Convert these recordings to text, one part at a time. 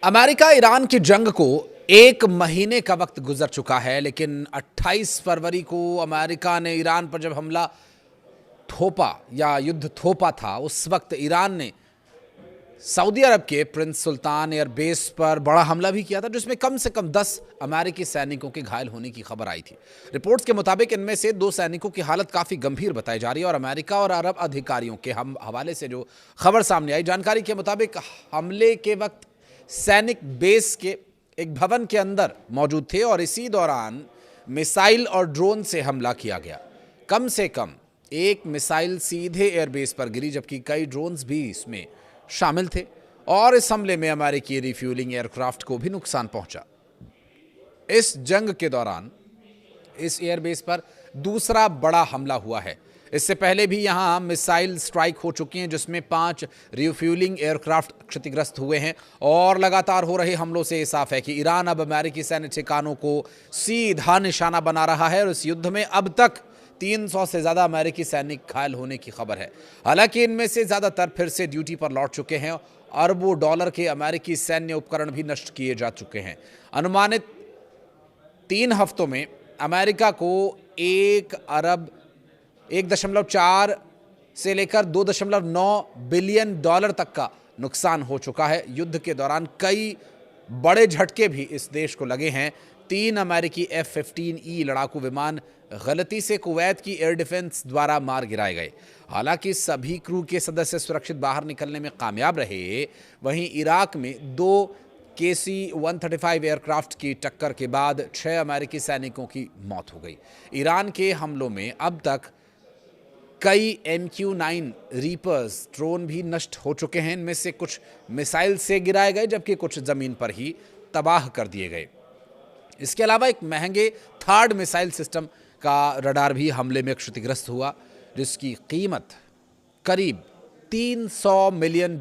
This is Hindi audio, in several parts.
अमेरिका ईरान की जंग को 1 महीने का वक्त गुजर चुका है, लेकिन 28 फरवरी को अमेरिका ने ईरान पर जब हमला थोपा या युद्ध थोपा था, उस वक्त ईरान ने सऊदी अरब के प्रिंस सुल्तान एयरबेस पर बड़ा हमला भी किया था, जिसमें कम से कम 10 अमेरिकी सैनिकों के घायल होने की खबर आई थी। रिपोर्ट्स के मुताबिक इनमें से 2 सैनिकों की हालत काफ़ी गंभीर बताई जा रही है और अमेरिका और अरब अधिकारियों के हवाले से जो खबर सामने आई, जानकारी के मुताबिक हमले के वक्त सैनिक बेस के एक भवन के अंदर मौजूद थे और इसी दौरान मिसाइल और ड्रोन से हमला किया गया। कम से कम एक मिसाइल सीधे एयरबेस पर गिरी, जबकि कई ड्रोन्स भी इसमें शामिल थे और इस हमले में अमेरिकी रिफ्यूलिंग एयरक्राफ्ट को भी नुकसान पहुंचा। इस जंग के दौरान इस एयरबेस पर दूसरा बड़ा हमला हुआ है। इससे पहले भी यहां मिसाइल स्ट्राइक हो चुकी हैं, जिसमें 5 रिफ्यूलिंग एयरक्राफ्ट क्षतिग्रस्त हुए हैं और लगातार हो रहे हमलों से साफ है कि ईरान अब अमेरिकी सैन्य ठिकानों को सीधा निशाना बना रहा है और इस युद्ध में अब तक 300 से ज़्यादा अमेरिकी सैनिक घायल होने की खबर है। हालांकि इनमें से ज़्यादातर फिर से ड्यूटी पर लौट चुके हैं। अरबों डॉलर के अमेरिकी सैन्य उपकरण भी नष्ट किए जा चुके हैं। अनुमानित 3 हफ्तों में अमेरिका को 1.4 से लेकर 2.9 बिलियन डॉलर तक का नुकसान हो चुका है। युद्ध के दौरान कई बड़े झटके भी इस देश को लगे हैं। 3 अमेरिकी F-15E लड़ाकू विमान गलती से कुवैत की एयर डिफेंस द्वारा मार गिराए गए। हालांकि सभी क्रू के सदस्य सुरक्षित बाहर निकलने में कामयाब रहे। वहीं इराक में 2 KC-135 एयरक्राफ्ट की टक्कर के बाद 6 अमेरिकी सैनिकों की मौत हो गई। ईरान के हमलों में अब तक कई MQ-9 रीपर्स ड्रोन भी नष्ट हो चुके हैं। इनमें से कुछ मिसाइल से गिराए गए, जबकि कुछ जमीन पर ही तबाह कर दिए गए। इसके अलावा एक महंगे थर्ड मिसाइल सिस्टम का रडार भी हमले में क्षतिग्रस्त हुआ, जिसकी कीमत करीब $300 मिलियन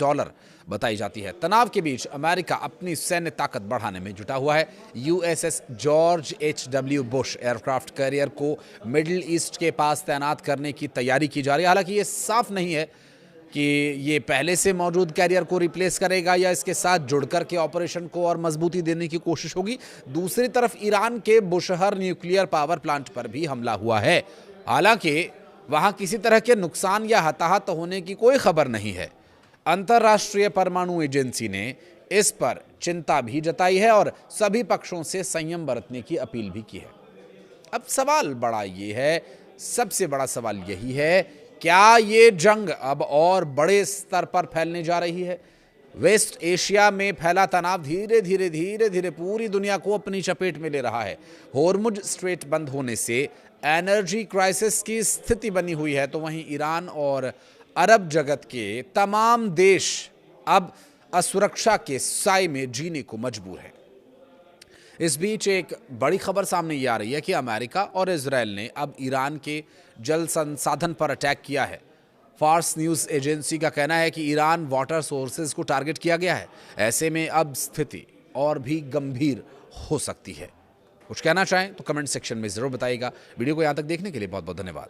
बताई जाती है। तनाव के बीच अमेरिका अपनी सैन्य ताकत बढ़ाने में जुटा हुआ है। USS George H.W. Bush aircraft carrier को मिडिल ईस्ट के पास तैनात करने की तैयारी की जा रही है। हालांकि ये साफ नहीं है कि ये पहले से मौजूद कैरियर को रिप्लेस करेगा या इसके साथ जुड़कर के ऑपरेशन को और मजबूती देने की कोशिश होगी। दूसरी तरफ ईरान के बुशहर न्यूक्लियर पावर प्लांट पर भी हमला हुआ है। हालांकि वहां किसी तरह के नुकसान या हताहत होने की कोई खबर नहीं है। अंतर्राष्ट्रीय परमाणु एजेंसी ने इस पर चिंता भी जताई है और सभी पक्षों से संयम बरतने की अपील भी की है। अब सवाल बड़ा ये है, सबसे बड़ा सवाल यही है, क्या ये जंग अब और बड़े स्तर पर फैलने जा रही है? वेस्ट एशिया में फैला तनाव धीरे धीरे पूरी दुनिया को अपनी चपेट में ले रहा है। होर्मुज स्ट्रेट बंद होने से एनर्जी क्राइसिस की स्थिति बनी हुई है, तो वहीं ईरान और अरब जगत के तमाम देश अब असुरक्षा के साए में जीने को मजबूर हैं। इस बीच एक बड़ी खबर सामने ये आ रही है कि अमेरिका और इजराइल ने अब ईरान के जल संसाधन पर अटैक किया है। फार्स न्यूज़ एजेंसी का कहना है कि ईरान वाटर सोर्सेज को टारगेट किया गया है। ऐसे में अब स्थिति और भी गंभीर हो सकती है। कुछ कहना चाहें तो कमेंट सेक्शन में ज़रूर बताइएगा। वीडियो को यहाँ तक देखने के लिए बहुत बहुत धन्यवाद।